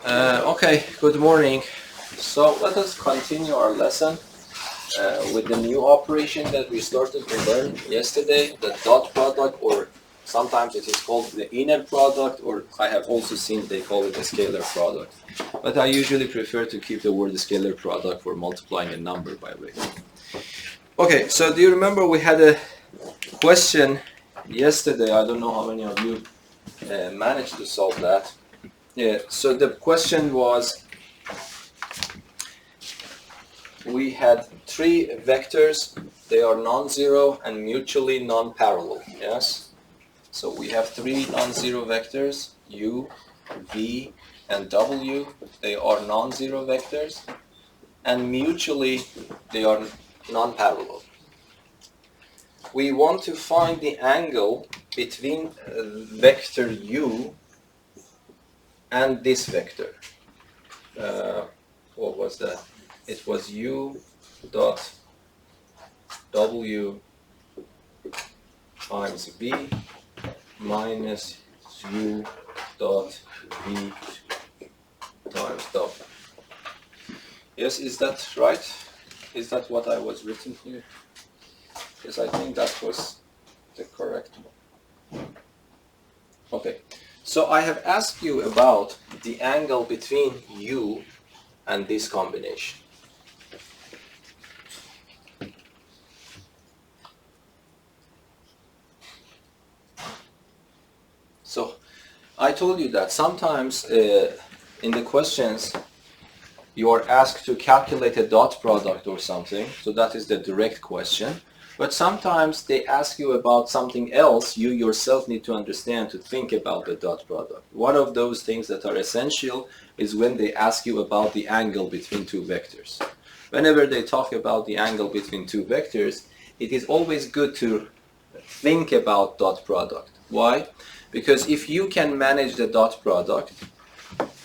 Okay, good morning. So let us continue our lesson with the new operation that we started to learn yesterday, the dot product, or sometimes it is called the inner product, or I have also seen they call it a scalar product. But I usually prefer to keep the word scalar product for multiplying a number by way. Okay, so do you remember we had a question yesterday? I don't know how many of you managed to solve that. Yeah, so the question was, we had three vectors, they are non-zero and mutually non-parallel, yes? So we have three non-zero vectors, u, v, and w. They are non-zero vectors, and mutually they are non-parallel. We want to find the angle between vector u and this vector. What was that? It was u dot w times v minus u dot v times w. Yes, is that right? Is that what I was written here? Yes, I think that was the correct one. Okay. So I have asked you about the angle between u and this combination. So I told you that sometimes in the questions you are asked to calculate a dot product or something, so that is the direct question. But sometimes they ask you about something else you yourself need to understand to think about the dot product. One of those things that are essential is when they ask you about the angle between two vectors. Whenever they talk about the angle between two vectors, it is always good to think about dot product. Why? Because if you can manage the dot product,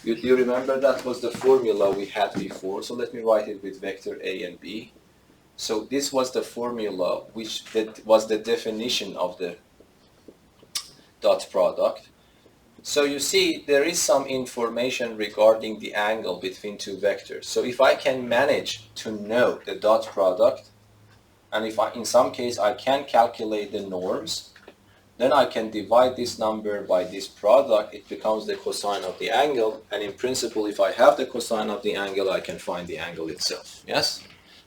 you remember that was the formula we had before, so let me write it with vector A and B. So this was the formula that was the definition of the dot product. So you see there is some information regarding the angle between two vectors. So if I can manage to know the dot product, and if in some case I can calculate the norms, then I can divide this number by this product. It becomes the cosine of the angle, and in principle if I have the cosine of the angle, I can find the angle itself. Yes?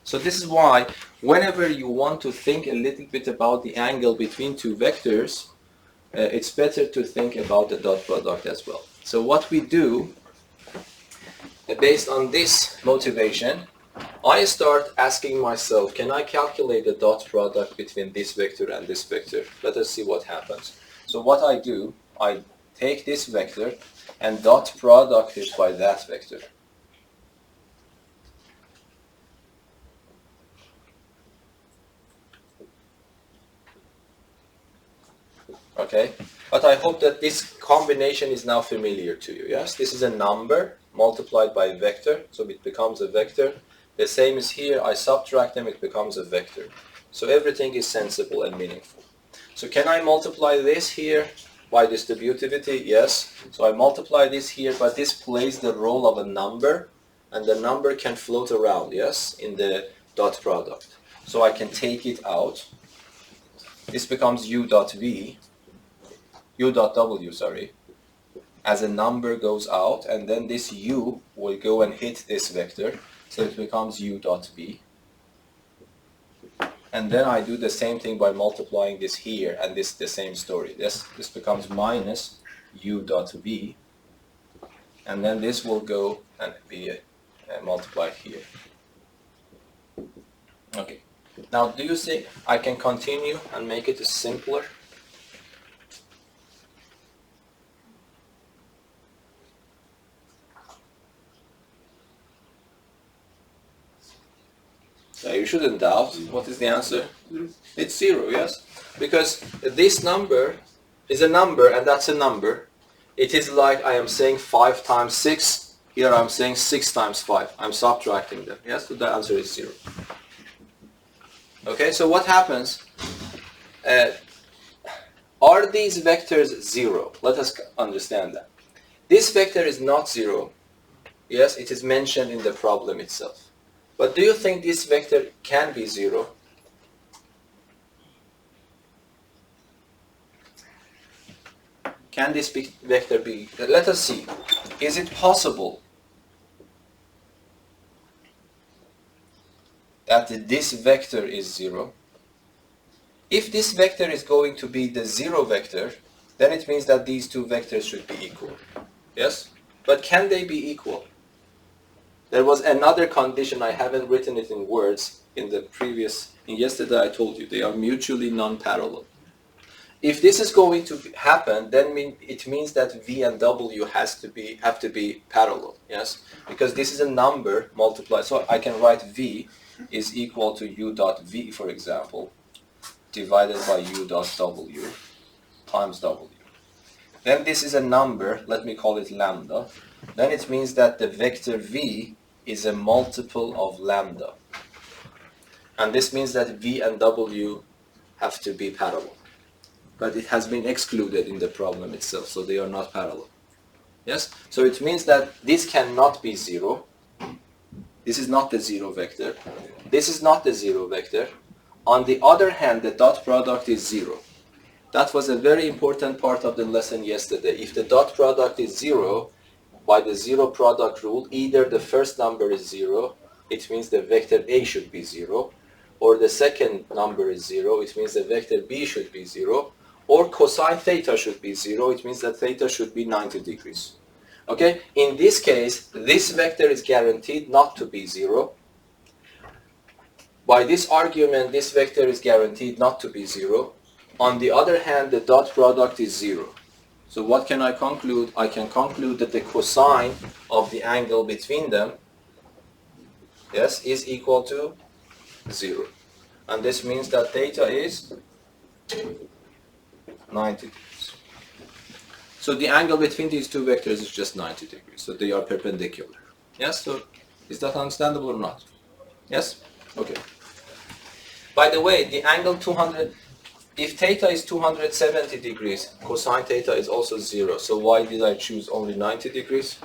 So this is why whenever you want to think a little bit about the angle between two vectors, it's better to think about the dot product as well. So what we do, based on this motivation, I start asking myself, can I calculate the dot product between this vector and this vector? Let us see what happens. So what I do, I take this vector and dot product it by that vector. Okay, but I hope that this combination is now familiar to you. Yes, this is a number multiplied by a vector, so it becomes a vector. The same is here, I subtract them, it becomes a vector. So everything is sensible and meaningful. So can I multiply this here by distributivity? Yes. So I multiply this here, but this plays the role of a number, and the number can float around, yes, in the dot product. So I can take it out. This becomes u dot v. u dot w, sorry, as a number goes out, and then this u will go and hit this vector, so it becomes u dot v. And then I do the same thing by multiplying this here, and this the same story. This becomes minus u dot v, and then this will go and be multiplied here. Okay. Now, do you see I can continue and make it simpler? You shouldn't doubt. What is the answer? It's 0, yes? Because this number is a number, and that's a number. It is like I am saying 5 times 6. Here I'm saying 6 times 5. I'm subtracting them. Yes? So the answer is 0. Okay, so what happens? Are these vectors 0? Let us understand that. This vector is not 0 Yes, it is mentioned in the problem itself. But do you think this vector can be 0? Can this vector be? Let us see. Is it possible that this vector is 0? If this vector is going to be the 0 vector, then it means that these two vectors should be equal. Yes? But can they be equal? There was another condition, I haven't written it in words in the previous, yesterday I told you, they are mutually non-parallel. If this is going to happen, then it means that V and W have to be parallel, yes? Because this is a number multiplied, so I can write V is equal to U dot V, for example, divided by U dot W times W. Then this is a number, let me call it lambda. Then it means that the vector V is a multiple of lambda. And this means that V and W have to be parallel. But it has been excluded in the problem itself, so they are not parallel. Yes? So it means that this cannot be 0. This is not the 0 vector. This is not the 0 vector. On the other hand, the dot product is 0. That was a very important part of the lesson yesterday. If the dot product is 0, by the 0 product rule, either the first number is 0, it means the vector A should be 0, or the second number is 0, it means the vector B should be 0, or cosine theta should be 0, it means that theta should be 90 degrees. Okay? In this case, this vector is guaranteed not to be 0. By this argument, this vector is guaranteed not to be 0. On the other hand, the dot product is 0. So what can I conclude? I can conclude that the cosine of the angle between them, yes, is equal to 0. And this means that theta is 90 degrees. So the angle between these two vectors is just 90 degrees. So they are perpendicular. Yes? So is that understandable or not? Yes? Okay. By the way, the angle 200, if theta is 270 degrees, cosine theta is also 0. So why did I choose only 90 degrees?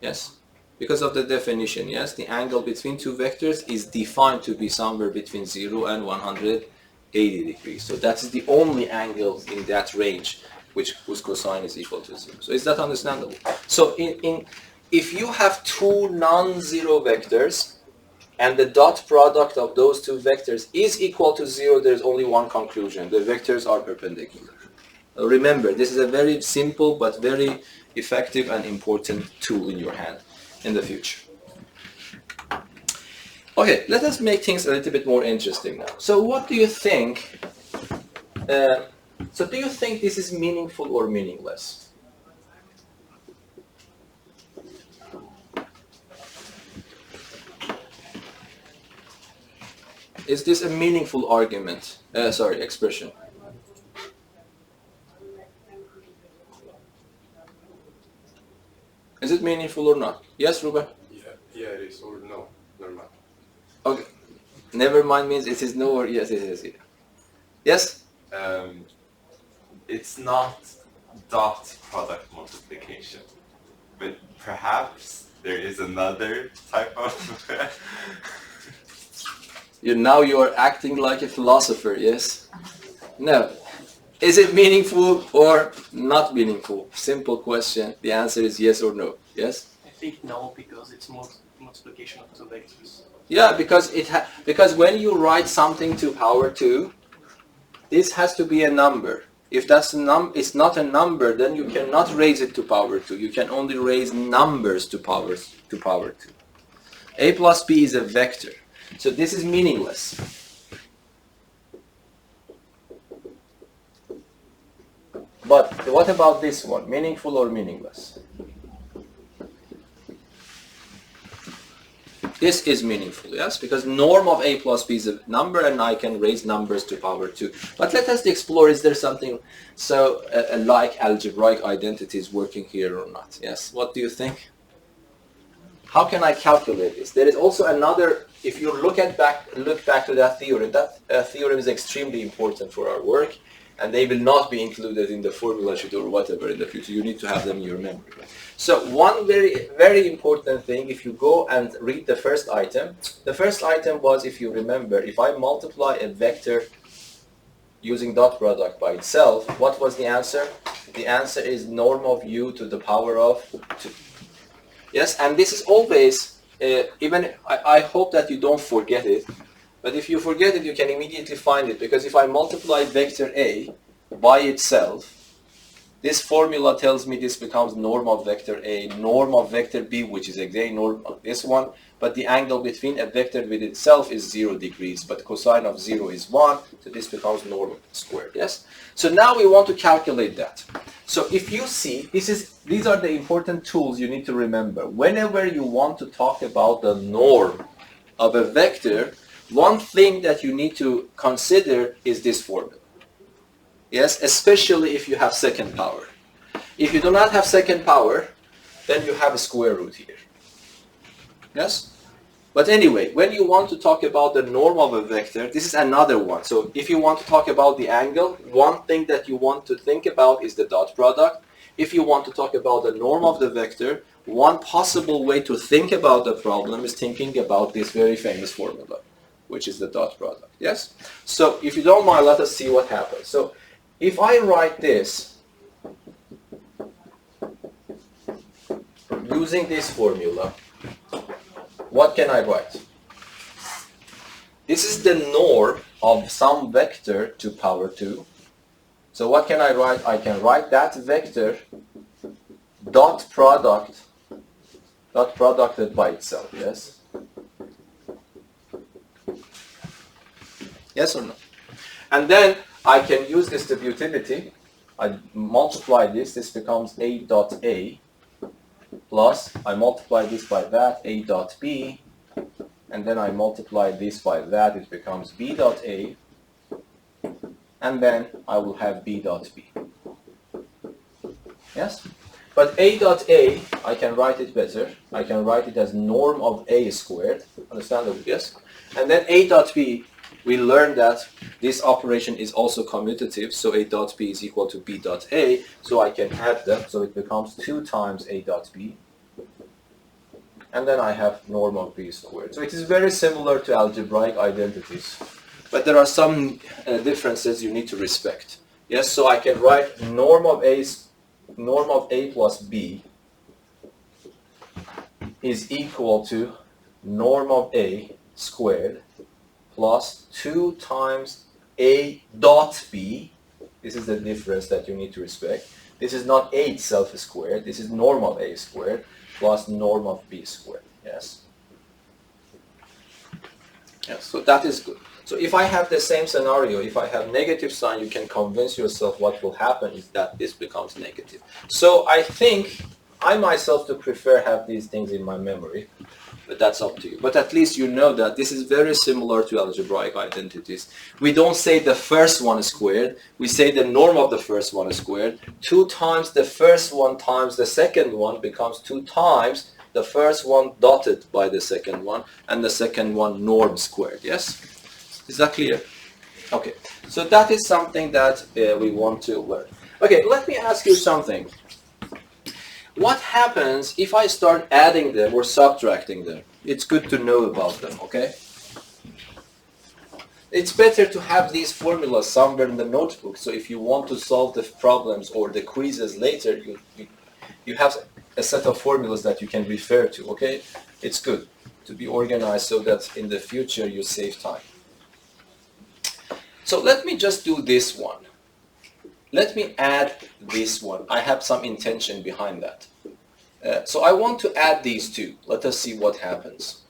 Yes? Because of the definition, yes? The angle between two vectors is defined to be somewhere between 0 and 180 degrees. So that is the only angle in that range whose cosine is equal to 0. So is that understandable? So if you have two non-zero vectors, and the dot product of those two vectors is equal to 0, there is only one conclusion. The vectors are perpendicular. Remember, this is a very simple but very effective and important tool in your hand in the future. Okay, let us make things a little bit more interesting now. So what do you think? So do you think this is meaningful or meaningless? Is this a meaningful argument? Expression. Is it meaningful or not? Yes, Ruben? Yeah, it is, or no, never mind. Okay. Never mind means it is no or yes, it is. Yes? It's not dot product multiplication, but perhaps there is another type of... Now you are acting like a philosopher, yes? No. Is it meaningful or not meaningful? Simple question. The answer is yes or no. Yes? I think no, because it's multiplication of two vectors. Yeah, because when you write something to power 2, this has to be a number. If that's it's not a number, then you cannot raise it to power 2. You can only raise numbers to power 2. A plus B is a vector. So this is meaningless. But what about this one? Meaningful or meaningless? This is meaningful, yes? Because norm of A plus B is a number and I can raise numbers to power 2. But let us explore, is there something so like algebraic identities working here or not? Yes? What do you think? How can I calculate this? There is also another, if you look back to that theorem is extremely important for our work. and they will not be included in the formula sheet or whatever in the future. You need to have them in your memory. So one very, very important thing, if you go and read the first item was, if you remember, if I multiply a vector using dot product by itself, what was the answer? The answer is norm of u to the power of 2. Yes, and this is always, I hope that you don't forget it, but if you forget it, you can immediately find it, because if I multiply vector A by itself, this formula tells me this becomes norm of vector A, norm of vector B, which is again norm of this one, but the angle between a vector with itself is 0 degrees, but cosine of 0 is 1, so this becomes norm squared, yes? So now we want to calculate that. So if you see, these are the important tools you need to remember. Whenever you want to talk about the norm of a vector, one thing that you need to consider is this formula. Yes, especially if you have second power. If you do not have second power, then you have a square root here. Yes? But anyway, when you want to talk about the norm of a vector, this is another one. So if you want to talk about the angle, one thing that you want to think about is the dot product. If you want to talk about the norm of the vector, one possible way to think about the problem is thinking about this very famous formula, which is the dot product. Yes? So if you don't mind, let us see what happens. So if I write this using this formula, what can I write? This is the norm of some vector to power 2. So what can I write? I can write that vector dot producted by itself, yes? Yes or no? And then I can use distributivity. I multiply this becomes A dot A, plus I multiply this by that, A dot B, and then I multiply this by that, it becomes B dot A, and then I will have B dot B. Yes? But A dot A, I can write it better. I can write it as norm of A squared. Understandable? Yes? And then A dot B, we learned that this operation is also commutative, so A dot B is equal to B dot A, so I can add them, so it becomes 2 times A dot B, and then I have norm of B squared. So it is very similar to algebraic identities, but there are some differences you need to respect. Yes, so I can write norm of A plus B is equal to norm of A squared plus 2 times A dot B. This is the difference that you need to respect. This is not A itself squared. This is norm of A squared plus norm of B squared. Yes? Yes, so that is good. So if I have the same scenario, if I have negative sign, you can convince yourself what will happen is that this becomes negative. So I think I myself to prefer have these things in my memory. But that's up to you. But at least you know that this is very similar to algebraic identities. We don't say the first one is squared. We say the norm of the first one is squared. 2 times the first one times the second one becomes 2 times the first one dotted by the second one, and the second one norm squared. Yes? Is that clear? Okay. So that is something that we want to learn. Okay, let me ask you something. What happens if I start adding them or subtracting them? It's good to know about them, okay? It's better to have these formulas somewhere in the notebook, so if you want to solve the problems or the quizzes later, you have a set of formulas that you can refer to, okay? It's good to be organized so that in the future you save time. So let me just do this one. Let me add this one. I have some intention behind that. So I want to add these two. Let us see what happens.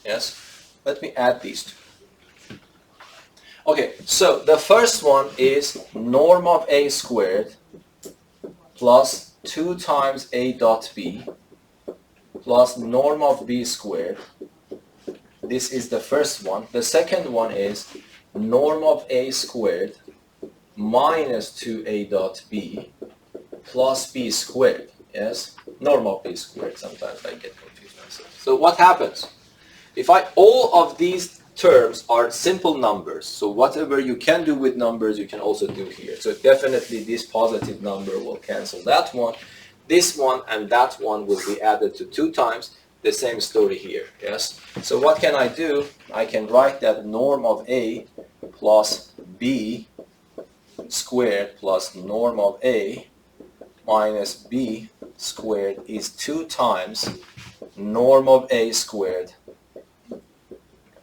Yes? Let me add these two. Okay, so the first one is norm of A squared plus 2 times A dot B plus norm of B squared. This is the first one. The second one is norm of A squared minus 2A dot B plus B squared. Yes? Norm of B squared. Sometimes I get confused myself. So what happens? If all of these terms are simple numbers. So whatever you can do with numbers, you can also do here. So definitely this positive number will cancel that one. This one and that one will be added to 2 times. The same story here, yes? So what can I do? I can write that norm of A plus B squared plus norm of A minus B squared is 2 times norm of A squared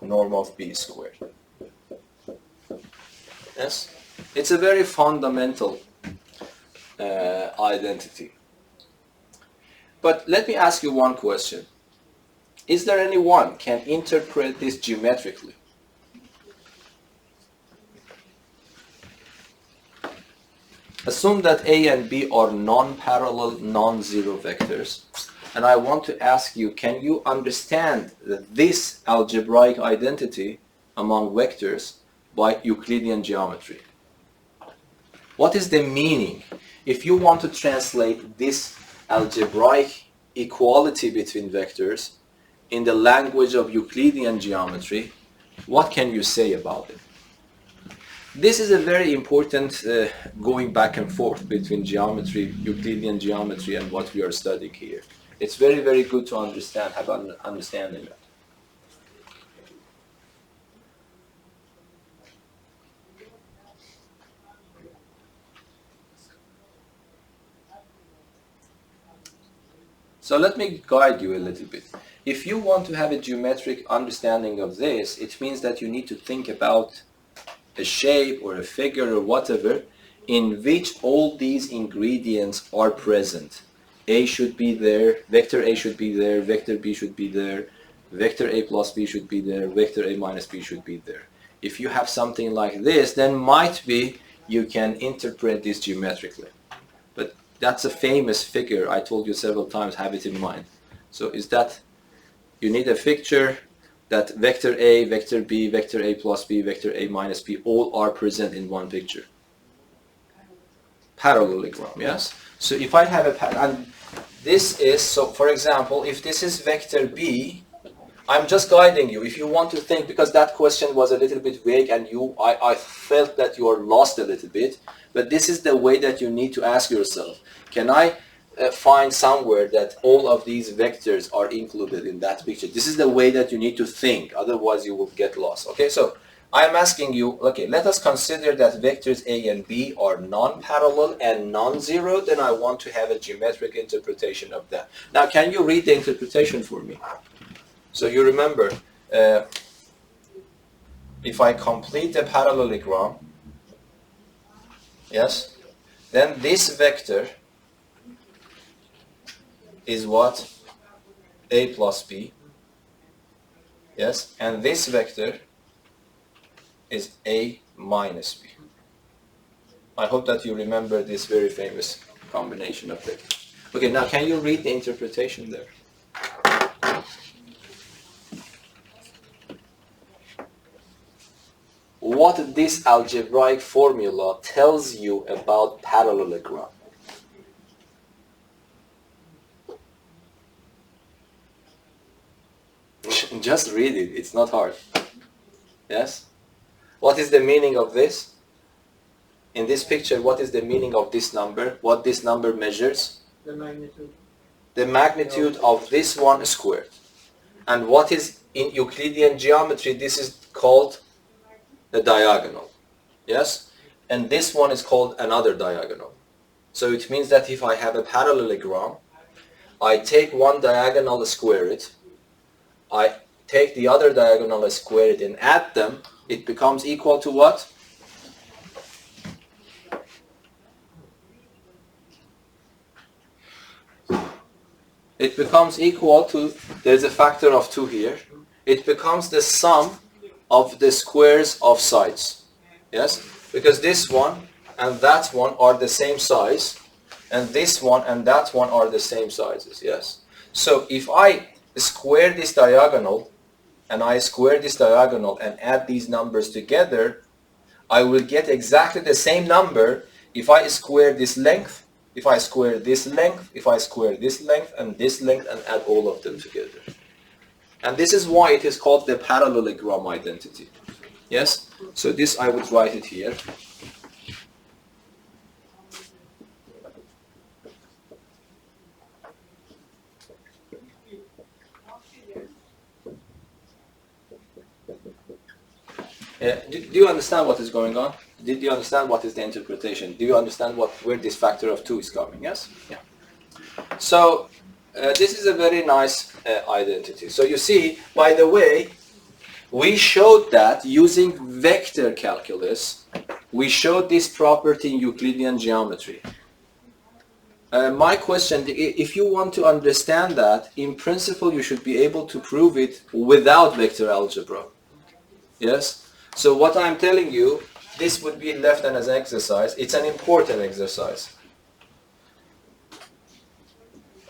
norm of B squared. Yes? It's a very fundamental identity. But let me ask you one question. Is there anyone can interpret this geometrically? Assume that A and B are non-parallel, non-zero vectors. And I want to ask you, can you understand this algebraic identity among vectors by Euclidean geometry? What is the meaning? If you want to translate this algebraic equality between vectors in the language of Euclidean geometry, what can you say about it? This is a very important going back and forth between geometry, Euclidean geometry, and what we are studying here. It's very, very good to understand, have an understanding of it. So let me guide you a little bit. If you want to have a geometric understanding of this, it means that you need to think about a shape or a figure or whatever in which all these ingredients are present. A should be there, vector A should be there, vector B should be there, vector A plus B should be there, vector A minus B should be there. If you have something like this, then might be you can interpret this geometrically. But that's a famous figure. I told you several times, have it in mind. So is that, you need a picture that vector A, vector B, vector A plus B, vector A minus B all are present in one picture. Parallelogram, yes? So if I have and this is, so for example, if this is vector B, I'm just guiding you. If you want to think, because that question was a little bit vague and I felt that you are lost a little bit, but this is the way that you need to ask yourself. Can I find somewhere that all of these vectors are included in that picture? This is the way that you need to think, otherwise you will get lost. Okay, so I'm asking you, okay, let us consider that vectors A and B are non-parallel and non-zero, then I want to have a geometric interpretation of that. Now, can you read the interpretation for me? So you remember, if I complete the parallelogram, yes, then this vector is what? A plus B, yes, and this vector is A minus B. I hope that you remember this very famous combination of vectors. Okay, now can you read the interpretation there? What this algebraic formula tells you about parallelogram? Just read it, it's not hard. Yes? What is the meaning of this? In this picture, what is the meaning of this number? What this number measures? The magnitude. The magnitude of this one squared. And what is in Euclidean geometry, this is called a diagonal. Yes? And this one is called another diagonal. So it means that if I have a parallelogram, I take one diagonal, square it, I take the other diagonal, square it, and add them, it becomes equal to what? It becomes equal to, there's a factor of 2 here, it becomes the sum of the squares of sides. Yes? Because this one and that one are the same size, and this one and that one are the same sizes. Yes? So if I square this diagonal, and I square this diagonal and add these numbers together, I will get exactly the same number if I square this length, if I square this length, if I square this length and add all of them together. And this is why it is called the parallelogram identity. Yes? So this I would write it here. Do you understand what is going on? Did you understand what is the interpretation? Do you understand where this factor of 2 is coming? Yes? Yeah. So this is a very nice identity. So you see, by the way, we showed that using vector calculus, we showed this property in Euclidean geometry. My question, if you want to understand that, in principle you should be able to prove it without vector algebra. Yes? So what I'm telling you, this would be left as an exercise. It's an important exercise.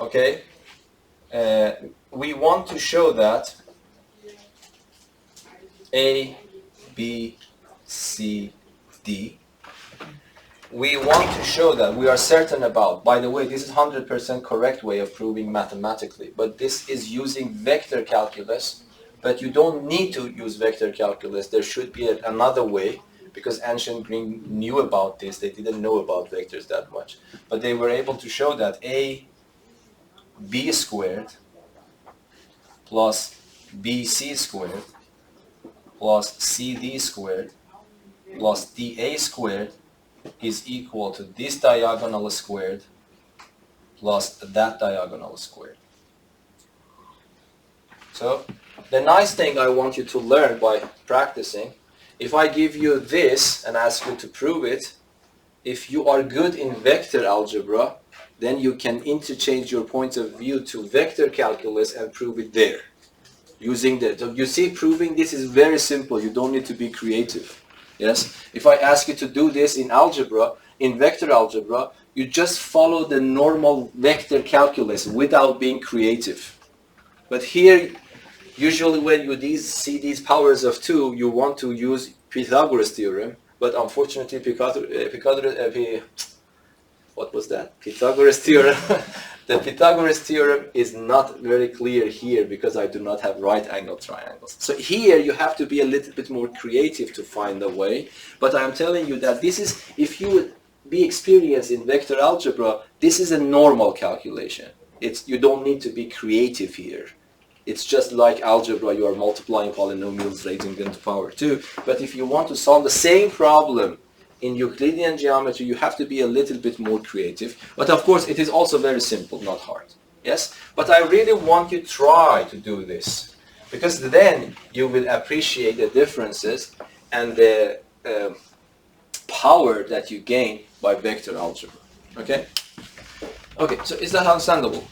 Okay? We want to show that A, B, C, D. We want to show that we are certain about. By the way, this is 100% correct way of proving mathematically, but this is using vector calculus. But you don't need to use vector calculus. There should be another way, because ancient Greek knew about this. They didn't know about vectors that much. But they were able to show that AB squared plus BC squared plus CD squared plus DA squared is equal to this diagonal squared plus that diagonal squared. So the nice thing I want you to learn by practicing, if I give you this and ask you to prove it, if you are good in vector algebra, then you can interchange your point of view to vector calculus and prove it there. Using that. So you see, proving this is very simple. You don't need to be creative. Yes? If I ask you to do this in algebra, in vector algebra, you just follow the normal vector calculus without being creative. But here, usually when you see these powers of 2, you want to use Pythagoras theorem, but unfortunately Pythagoras theorem. The Pythagoras theorem is not very clear here because I do not have right angle triangles. So here you have to be a little bit more creative to find a way, but I am telling you that this is, if you would be experienced in vector algebra, this is a normal calculation. You don't need to be creative here. It's just like algebra, you are multiplying polynomials, raising them to power 2. But if you want to solve the same problem in Euclidean geometry, you have to be a little bit more creative. But of course, it is also very simple, not hard. Yes? But I really want you to try to do this, because then you will appreciate the differences and the power that you gain by vector algebra. Okay? Okay, so is that understandable?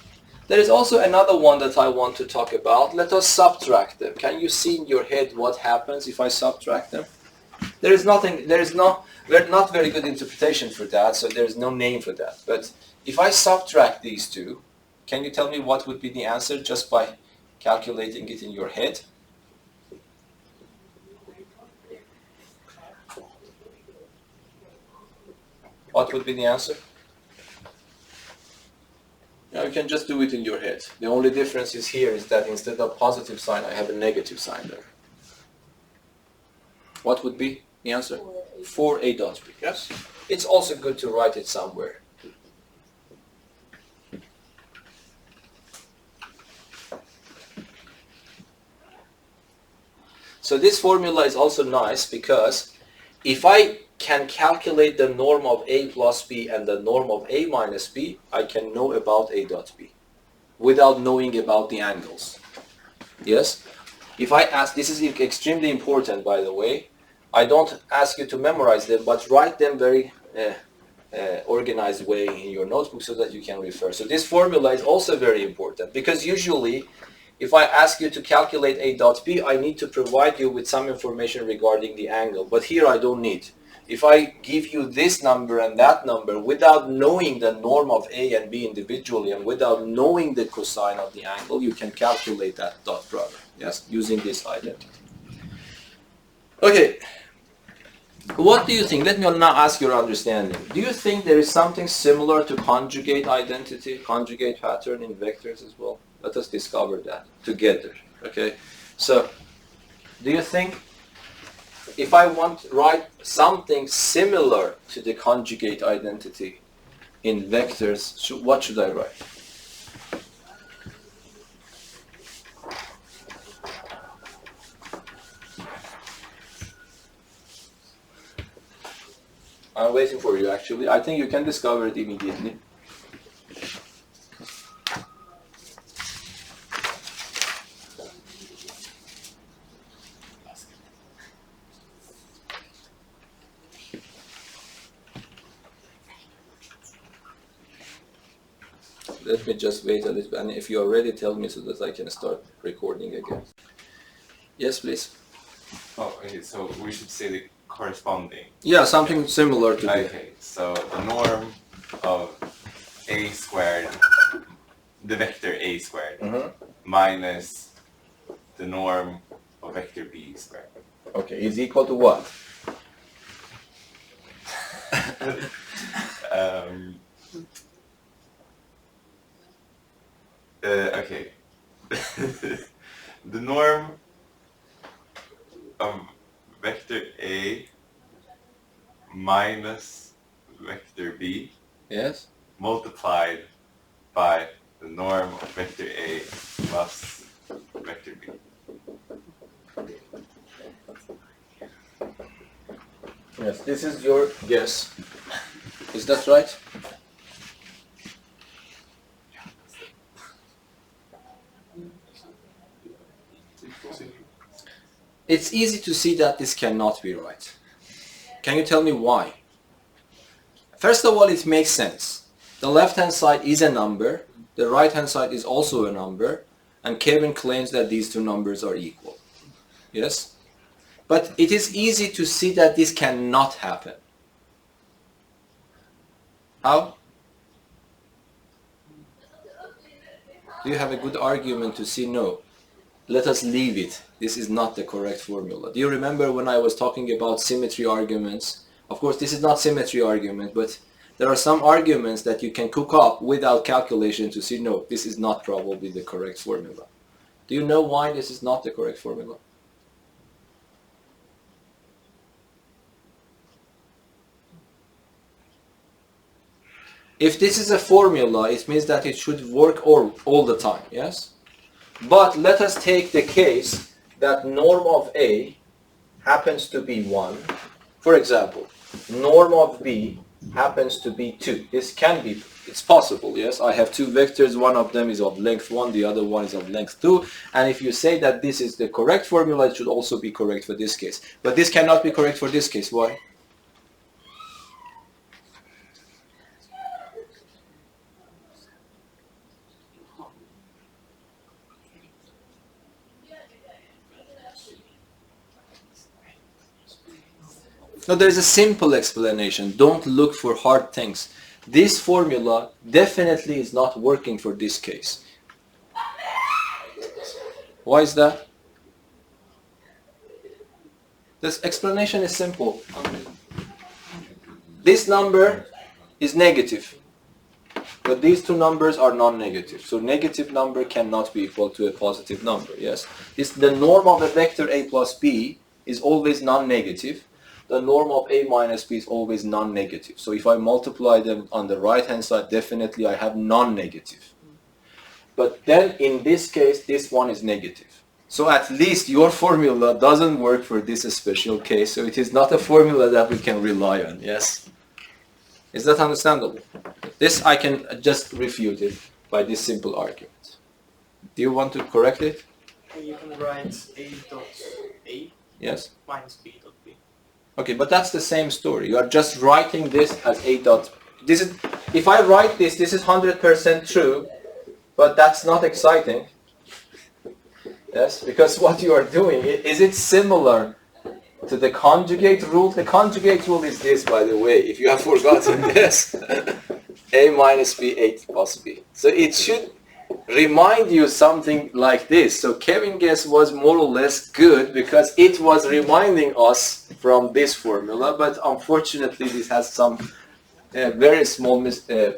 There is also another one that I want to talk about. Let us subtract them. Can you see in your head what happens if I subtract them? There is not very good interpretation for that, so there is no name for that. But if I subtract these two, can you tell me what would be the answer just by calculating it in your head? What would be the answer? Now you can just do it in your head. The only difference is here is that instead of positive sign, I have a negative sign there. What would be the answer? 4a dot b. Yes? It's also good to write it somewhere. So this formula is also nice because if I can calculate the norm of a plus b and the norm of a minus b, I can know about a dot b without knowing about the angles. Yes? If I ask, this is extremely important by the way, I don't ask you to memorize them, but write them very organized way in your notebook so that you can refer. So this formula is also very important because usually if I ask you to calculate a dot b, I need to provide you with some information regarding the angle, but here I don't need. If I give you this number and that number without knowing the norm of a and b individually and without knowing the cosine of the angle, you can calculate that dot product, yes, using this identity. Okay, what do you think? Let me now ask your understanding. Do you think there is something similar to conjugate identity, conjugate pattern in vectors as well? Let us discover that together. Okay, so do you think if I want to write something similar to the conjugate identity in vectors, what should I write? I'm waiting for you actually. I think you can discover it immediately. Let me just wait a little bit, and if you are ready, tell me so that I can start recording again. Yes, please. Oh, okay, so we should say the corresponding. Yeah, something similar to that. Okay, so the norm of a squared, the vector a squared, minus the norm of vector b squared. Okay, is equal to what? Okay. The norm of vector a minus vector b, Yes. multiplied by the norm of vector a plus vector b. Yes, this is your guess. Is that right? It's easy to see that this cannot be right. Can you tell me why? First of all, it makes sense. The left-hand side is a number, the right-hand side is also a number, and Kevin claims that these two numbers are equal. Yes? But it is easy to see that this cannot happen. How? Do you have a good argument to see no? Let us leave it. This is not the correct formula. Do you remember when I was talking about symmetry arguments? Of course, this is not symmetry argument, but there are some arguments that you can cook up without calculation to see, no, this is not probably the correct formula. Do you know why this is not the correct formula? If this is a formula, it means that it should work all the time, yes? But let us take the case that norm of A happens to be 1. For example, norm of B happens to be 2. This can be, it's possible, yes? I have two vectors, one of them is of length 1, the other one is of length 2. And if you say that this is the correct formula, it should also be correct for this case. But this cannot be correct for this case. Why? No, there is a simple explanation. Don't look for hard things. This formula definitely is not working for this case. Why is that? This explanation is simple. This number is negative, but these two numbers are non-negative. So negative number cannot be equal to a positive number, yes? The norm of a vector a plus b is always non-negative. The norm of a minus b is always non-negative. So if I multiply them on the right-hand side, definitely I have non-negative. But then in this case, this one is negative. So at least your formula doesn't work for this special case. So it is not a formula that we can rely on, yes? Is that understandable? This I can just refute it by this simple argument. Do you want to correct it? You can write a dot a Yes. minus b dot b. Okay, but that's the same story. You are just writing this as a dot. This is, if I write this, this is 100% true, but that's not exciting. Yes, because what you are doing, is it similar to the conjugate rule? The conjugate rule is this, by the way, if you have forgotten this. A minus b, a plus b. So it should remind you something like this. So Kevin's guess was more or less good because it was reminding us from this formula, but unfortunately this has some very small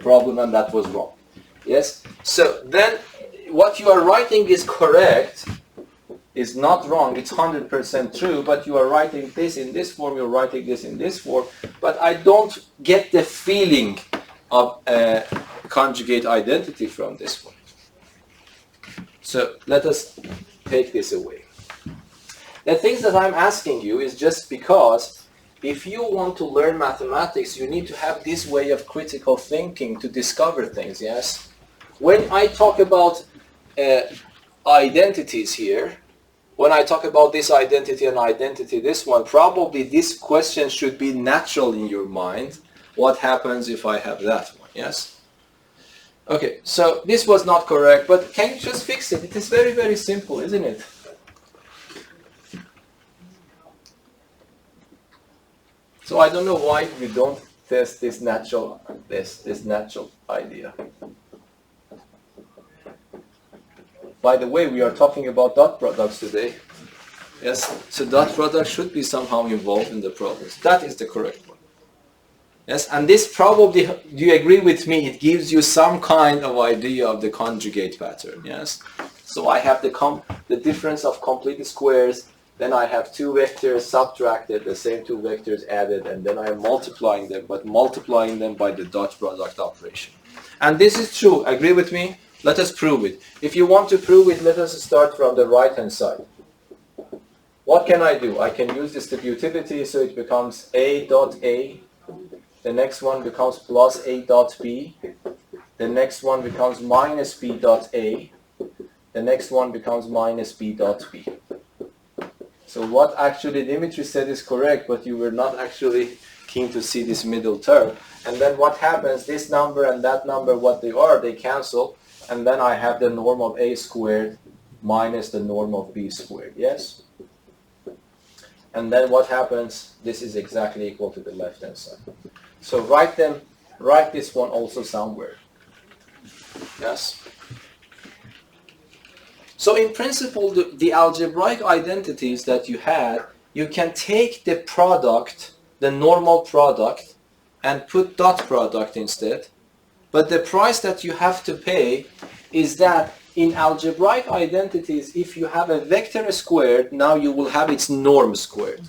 problem, and that was wrong. Yes? So then what you are writing is correct, is not wrong, it's 100% true, but you are writing this in this form, you're writing this in this form, but I don't get the feeling of a conjugate identity from this one. So let us take this away. The things that I'm asking you is just because if you want to learn mathematics, you need to have this way of critical thinking to discover things, yes? When I talk about identities here, when I talk about this identity and identity, this one, probably this question should be natural in your mind. What happens if I have that one, yes? Okay, so this was not correct, but can you just fix it? It is very, very simple, isn't it? So I don't know why we don't test this natural idea. By the way, we are talking about dot products today. Yes, so dot product should be somehow involved in the problems. That is the correct one. Yes, and this probably, do you agree with me, it gives you some kind of idea of the conjugate pattern, yes? So I have the difference of complete squares, then I have two vectors subtracted, the same two vectors added, and then I am multiplying them, but multiplying them by the dot product operation. And this is true, agree with me? Let us prove it. If you want to prove it, let us start from the right-hand side. What can I do? I can use distributivity, so it becomes A dot A. The next one becomes plus A dot B. The next one becomes minus B dot A. The next one becomes minus B dot B. So what actually Dimitri said is correct, but you were not actually keen to see this middle term. And then what happens, this number and that number, what they are, they cancel. And then I have the norm of A squared minus the norm of B squared, yes? And then what happens, this is exactly equal to the left-hand side. So write this one also somewhere, yes? So in principle, the algebraic identities that you had, you can take the product, the normal product, and put dot product instead. But the price that you have to pay is that in algebraic identities, if you have a vector squared, now you will have its norm squared.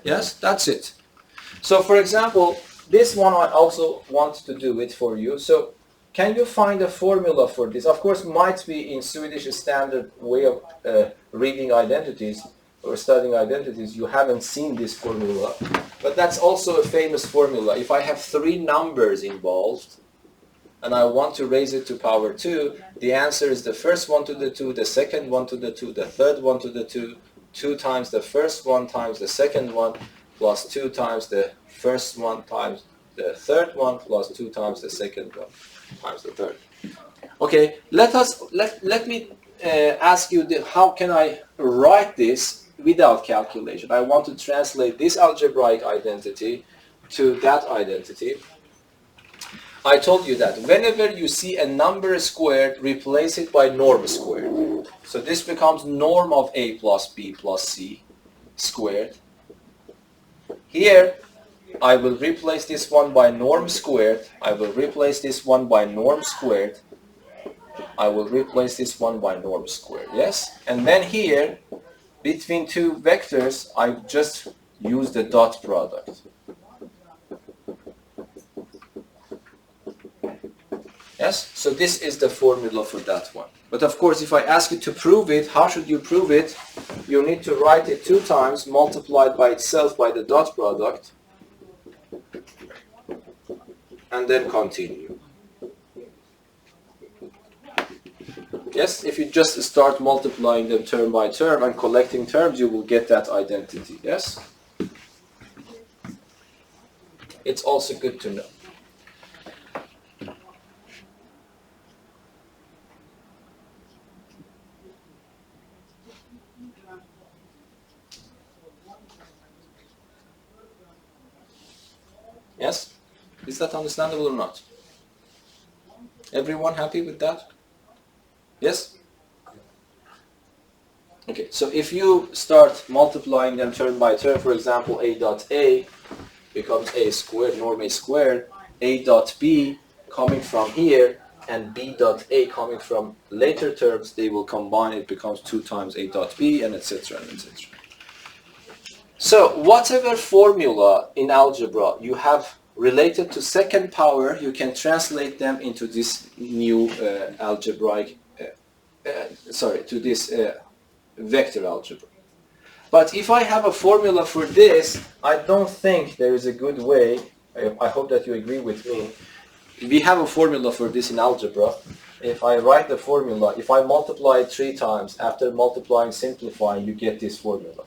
Yes, that's it. So for example, this one I also want to do it for you. So can you find a formula for this? Of course, might be in Swedish standard way of reading identities or studying identities. You haven't seen this formula, but that's also a famous formula. If I have three numbers involved and I want to raise it to power 2, the answer is the first one to the 2, the second one to the 2, the third one to the 2, 2 times the first one times the second one, plus 2 times the first one times the third one, plus 2 times the second one times the third. Okay, let me ask you, how can I write this without calculation? I want to translate this algebraic identity to that identity. I told you that whenever you see a number squared, replace it by norm squared. So this becomes norm of A plus B plus C squared. Here, I will replace this one by norm squared. I will replace this one by norm squared. I will replace this one by norm squared. Yes? And then here, between two vectors, I just use the dot product. Yes? So this is the formula for that one. But of course, if I ask you to prove it, how should you prove it? You need to write it 2 times, multiplied by itself by the dot product, and then continue. Yes, if you just start multiplying them term by term and collecting terms, you will get that identity. Yes? It's also good to know. Yes? Is that understandable or not? Everyone happy with that? Yes? Okay, so if you start multiplying them term by term, for example, A dot A becomes A squared, norm A squared, A dot B coming from here, and b dot a coming from later terms, they will combine, it becomes 2 times a dot b, and etc. and etc. So whatever formula in algebra you have related to second power, you can translate them into this new algebraic, to this vector algebra. But if I have a formula for this, I don't think there is a good way, I hope that you agree with me. We have a formula for this in algebra. If I write the formula, if I multiply it 3 times, after multiplying, simplifying, you get this formula.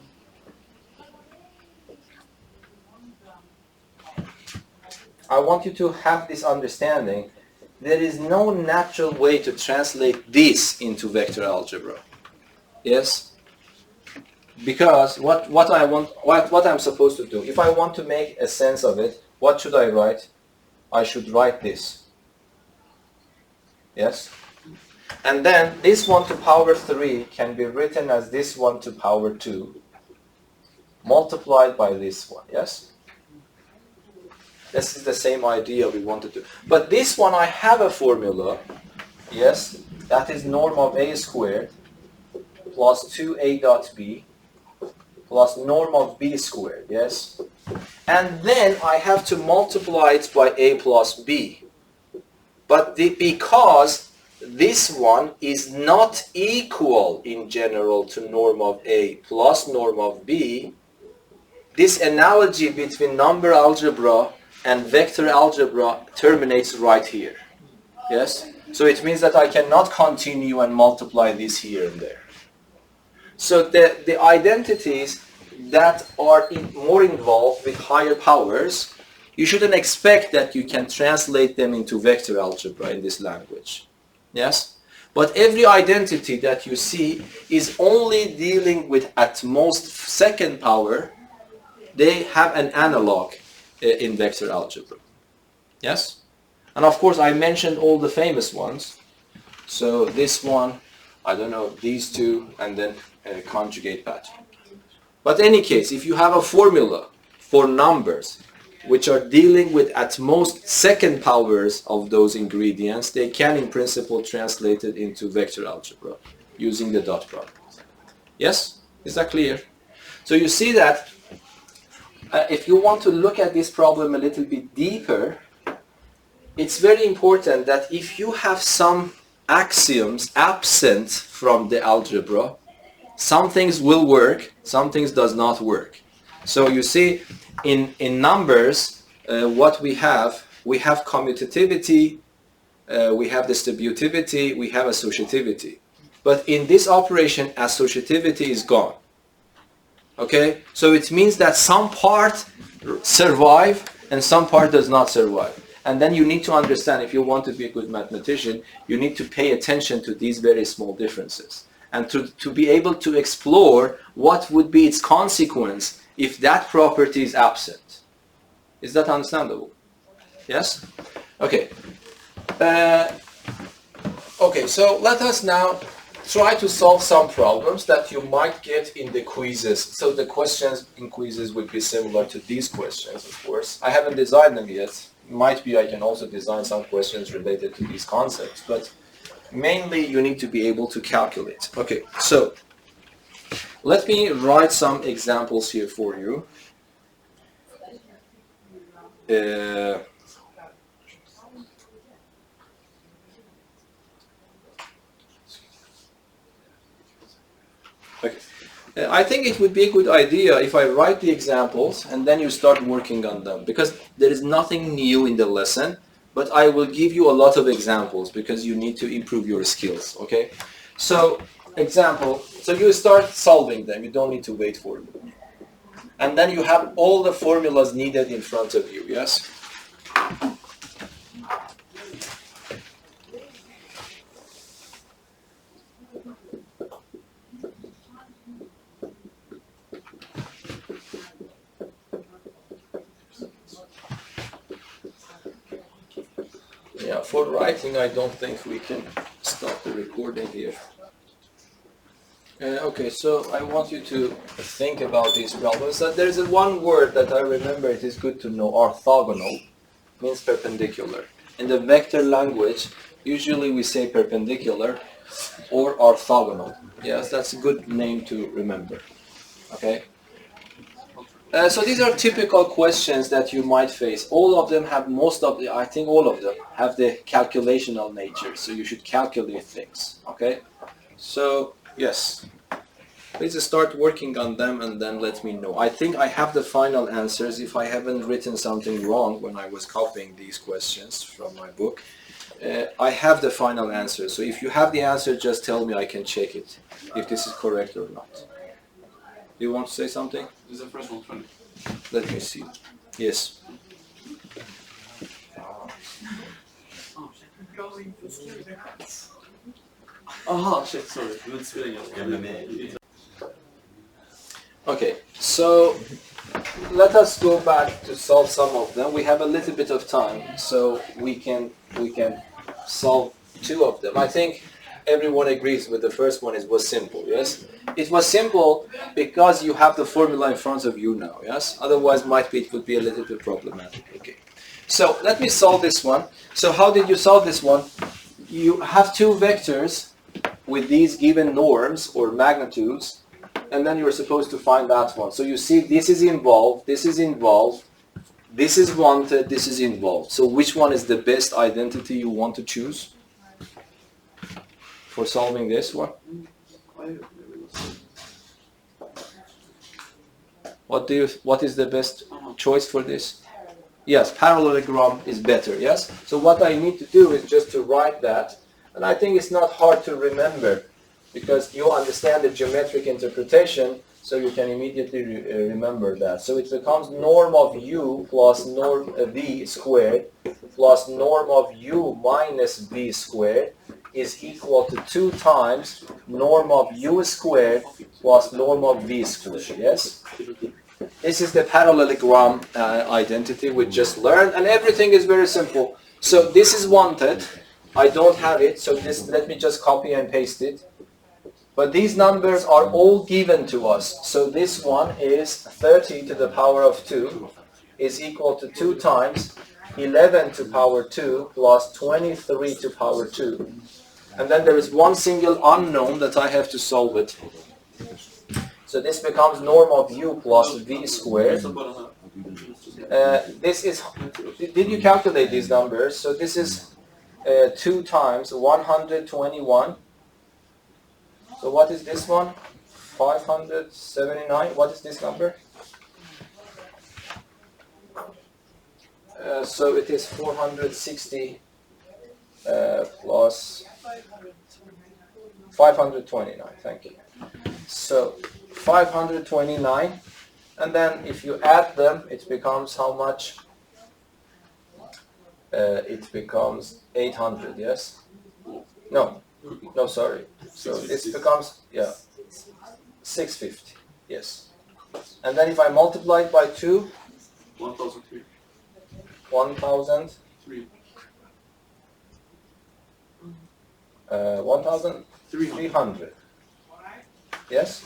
I want you to have this understanding. There is no natural way to translate this into vector algebra. Yes? Because what I'm supposed to do, if I want to make a sense of it, what should I write? I should write this. Yes? And then this 1 to power 3 can be written as this 1 to power 2 multiplied by this one. Yes? This is the same idea we wanted to. But this one, I have a formula, yes, that is norm of a squared plus 2a dot b plus norm of b squared, yes? And then I have to multiply it by a plus b. But because this one is not equal in general to norm of a plus norm of b, this analogy between number algebra and vector algebra terminates right here. Yes? So it means that I cannot continue and multiply this here and there. So the identities that are more involved with higher powers, you shouldn't expect that you can translate them into vector algebra in this language. Yes? But every identity that you see is only dealing with at most second power. They have an analog in vector algebra. Yes? And of course I mentioned all the famous ones. So this one, I don't know, these two, and then conjugate pattern. But in any case, if you have a formula for numbers which are dealing with at most second powers of those ingredients, they can in principle translate it into vector algebra using the dot product. Yes? Is that clear? So you see that if you want to look at this problem a little bit deeper, it's very important that if you have some axioms absent from the algebra, some things will work, some things does not work. So you see, in numbers, what we have commutativity, we have distributivity, we have associativity. But in this operation, associativity is gone. Okay, so it means that some part survive and some part does not survive. And then you need to understand, if you want to be a good mathematician, you need to pay attention to these very small differences. And to be able to explore what would be its consequence if that property is absent. Is that understandable? Yes? Okay. Okay, so let us now try to solve some problems that you might get in the quizzes. So the questions in quizzes would be similar to these questions, of course. I haven't designed them yet. Might be I can also design some questions related to these concepts, but mainly you need to be able to calculate. Okay, so let me write some examples here for you. Okay. I think it would be a good idea if I write the examples and then you start working on them, because there is nothing new in the lesson, but I will give you a lot of examples because you need to improve your skills, okay? So, example, so you start solving them, you don't need to wait for them. And then you have all the formulas needed in front of you, yes? Yeah, for writing, I don't think we can stop the recording here. Okay, so I want you to think about these problems. There is one word that I remember, it is good to know, orthogonal, means perpendicular. in the vector language, usually we say perpendicular or orthogonal. Yes, that's a good name to remember. Okay. So these are typical questions that you might face. All of them have I think all of them have the calculational nature. So you should calculate things. Okay. So yes, please start working on them and then let me know. I think I have the final answers. If I haven't written something wrong when I was copying these questions from my book, I have the final answer. So if you have the answer, just tell me, I can check it, if this is correct or not. Do you want to say something? This is the first one, 20. Let me see. Yes. Aha, shit, sorry. Du vill spela Okay, so let us go back to solve some of them. We have a little bit of time, so we can solve two of them. I think everyone agrees with the first one. It was simple, yes? It was simple because you have the formula in front of you now, yes? Otherwise, it would be a little bit problematic. Okay. So let me solve this one. So how did you solve this one? You have two vectors with these given norms or magnitudes, and then you're supposed to find that one. So you see this is involved, this is involved, this is wanted, this is involved. So which one is the best identity you want to choose for solving this one? What is the best choice for this? Yes, parallelogram is better, yes? So what I need to do is just to write that, and I think it's not hard to remember because you understand the geometric interpretation, so you can immediately remember that. So it becomes norm of u plus norm v squared plus norm of u minus v squared is equal to 2 times norm of u squared plus norm of v squared, yes? This is the parallelogram identity we just learned, and everything is very simple. So this is wanted. I don't have it, so let me just copy and paste it. But these numbers are all given to us. So this one is 30 to the power of 2 is equal to 2 times 11 to power 2 plus 23 to power 2. And then there is one single unknown that I have to solve it. So this becomes norm of u plus v squared. This is, did you calculate these numbers? So this is 2 times 121. So what is this one? 579. What is this number? So it is 460 plus 529. Thank you. So 529, and then if you add them, it becomes how much? It becomes 800. Yes? No, sorry. So this becomes 650. Yes. And then if I multiply it by 2, 1003. 1,003. 1,300. Yes?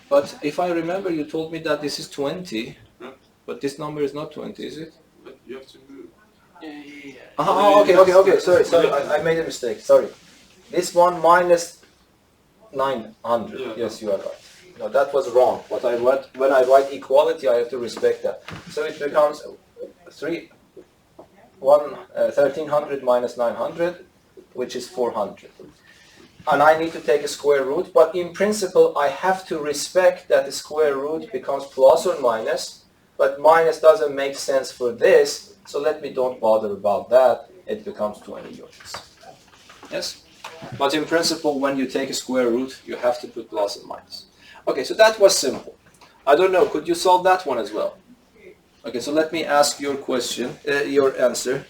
But if I remember, you told me that this is 20, but this number is not 20, is it? But you have to move. Okay. Sorry. I made a mistake. Sorry. This one minus 900. Yeah. Yes, you are right. No, that was wrong. When I write equality, I have to respect that. So it becomes 1,300 minus 900, which is 400. And I need to take a square root, but in principle, I have to respect that the square root becomes plus or minus, but minus doesn't make sense for this, so don't bother about that. It becomes 20 units. Yes? But in principle, when you take a square root, you have to put plus and minus. Okay, so that was simple. I don't know, could you solve that one as well? Okay, so let me ask your question, your answer.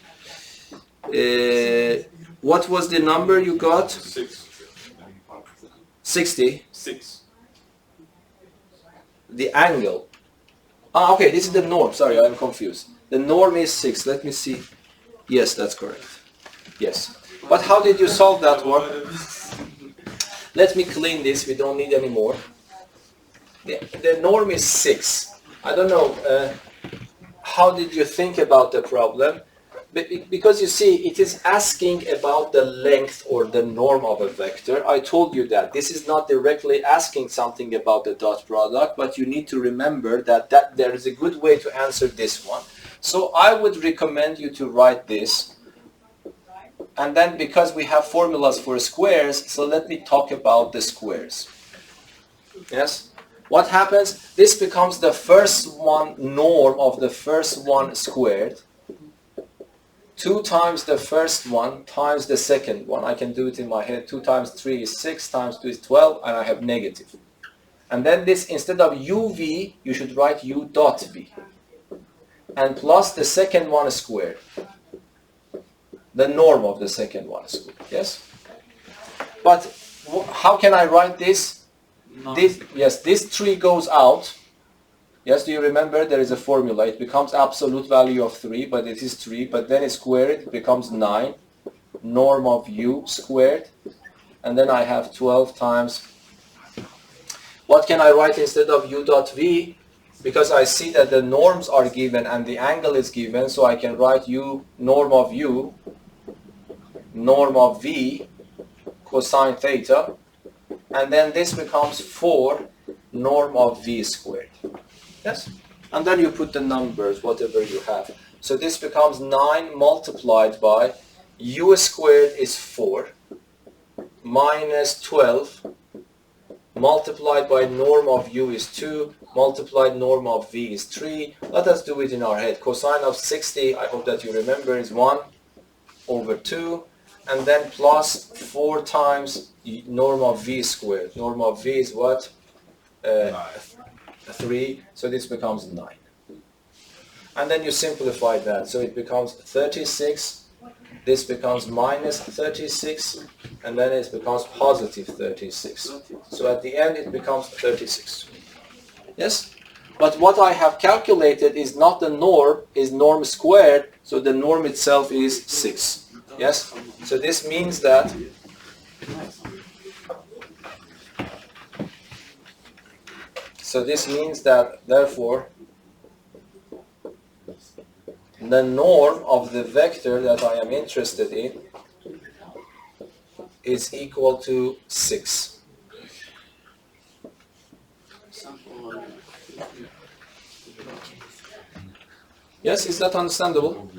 What was the number you got? 60? 6. The angle. Okay, this is the norm. Sorry, I'm confused. The norm is 6. Let me see. Yes, that's correct. Yes. But how did you solve that one? Let me clean this. We don't need any more. The norm is 6. I don't know. How did you think about the problem? Because you see, it is asking about the length or the norm of a vector. I told you that this is not directly asking something about the dot product, but you need to remember that there is a good way to answer this one. So I would recommend you to write this. And then because we have formulas for squares, so let me talk about the squares. Yes? What happens? This becomes the first one norm of the first one squared. 2 times the first one times the second one. I can do it in my head. 2 times 3 is 6, times 2 is 12, and I have negative. And then this, instead of uv, you should write u dot v. And plus the second one squared. The norm of the second one squared. Yes? But how can I write this? This 3 goes out. Yes, do you remember there is a formula? It becomes absolute value of 3, but it is 3. But then it's squared, it becomes 9. Norm of u squared. And then I have 12 times. What can I write instead of u dot v? Because I see that the norms are given and the angle is given, so I can write u, norm of u, norm of v, cosine theta. And then this becomes 4, norm of v squared. Yes? And then you put the numbers, whatever you have. So this becomes 9 multiplied by u squared is 4 minus 12 multiplied by norm of u is 2 multiplied norm of v is 3. Let us do it in our head. Cosine of 60, I hope that you remember, is 1 over 2. And then plus 4 times norm of v squared. Norm of v is what? 3, so this becomes 9. And then you simplify that, so it becomes 36, this becomes minus 36, and then it becomes positive 36. So at the end it becomes 36. Yes? But what I have calculated is not the norm, is norm squared, so the norm itself is 6. Yes? So this means that therefore, the norm of the vector that I am interested in is equal to 6. Yes, is that understandable?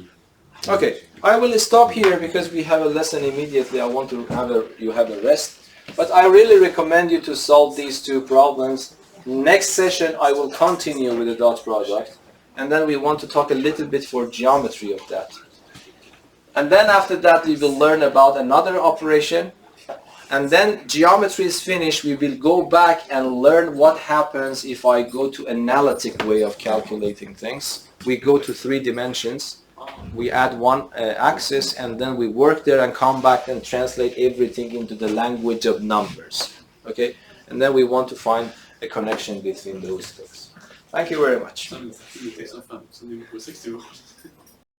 Okay, I will stop here because we have a lesson immediately. I want to have you have a rest. But I really recommend you to solve these 2 problems. Next session I will continue with the dot product, and then we want to talk a little bit for geometry of that. And then after that we will learn about another operation, and then geometry is finished. We will go back and learn what happens if I go to analytic way of calculating things. We go to 3 dimensions, we add 1 axis, and then we work there and come back and translate everything into the language of numbers. Okay, and then we want to find a connection between those things. Thank you very much. Sen 10 5, så nu på 60 år.